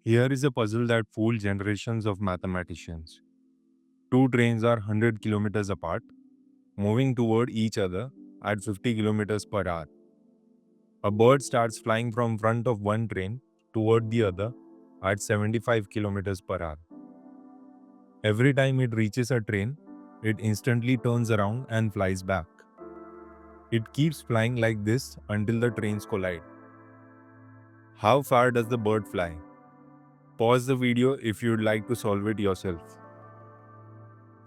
Here is a puzzle that fooled generations of mathematicians. Two trains are 100 kilometers apart, moving toward each other at 50 kilometers per hour. A bird starts flying from front of one train toward the other at 75 kilometers per hour. Every time it reaches a train, it instantly turns around and flies back. It keeps flying like this until the trains collide. How far does the bird fly? Pause the video if you'd like to solve it yourself.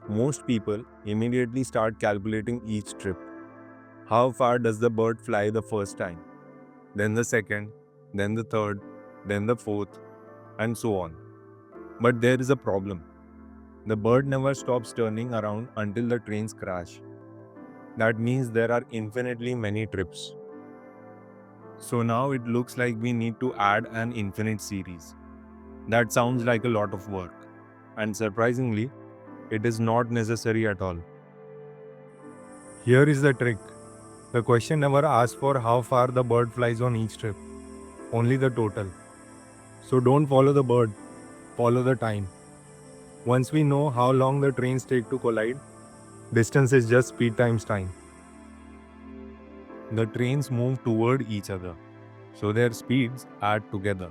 Most people immediately start calculating each trip. How far does the bird fly the first time? Then the second, then the third, then the fourth, and so on. But there is a problem. The bird never stops turning around until the trains crash. That means there are infinitely many trips. So now it looks like we need to add an infinite series. That sounds like a lot of work. And surprisingly, it is not necessary at all. Here is the trick. The question never asks for how far the bird flies on each trip, only the total. So don't follow the bird, follow the time. Once we know how long the trains take to collide, distance is just speed times time. The trains move toward each other, so their speeds add together.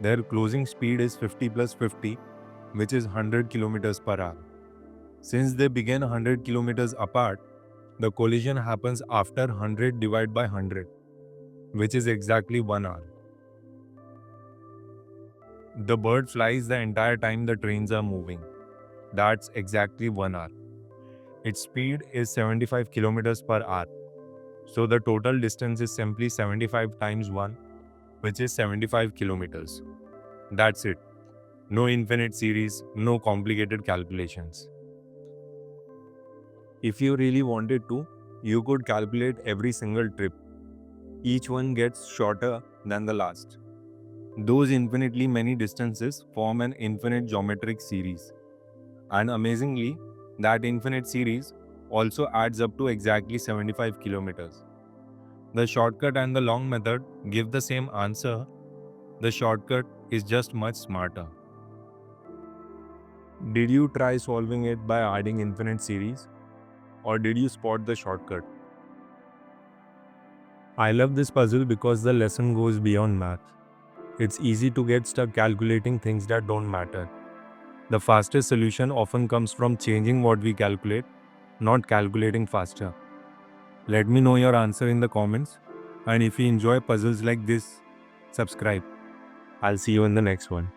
Their closing speed is 50 plus 50, which is 100 kilometers per hour. Since they begin 100 kilometers apart, the collision happens after 100 divided by 100, which is exactly 1 hour. The bird flies the entire time the trains are moving. That's exactly 1 hour. Its speed is 75 kilometers per hour. So the total distance is simply 75 times 1, which is 75 kilometers. That's it. No infinite series, no complicated calculations. If you really wanted to, you could calculate every single trip. Each one gets shorter than the last. Those infinitely many distances form an infinite geometric series. And amazingly, that infinite series also adds up to exactly 75 kilometers. The shortcut and the long method give the same answer. The shortcut is just much smarter. Did you try solving it by adding infinite series? Or did you spot the shortcut? I love this puzzle because the lesson goes beyond math. It's easy to get stuck calculating things that don't matter. The fastest solution often comes from changing what we calculate, not calculating faster. Let me know your answer in the comments. And if you enjoy puzzles like this, subscribe. I'll see you in the next one.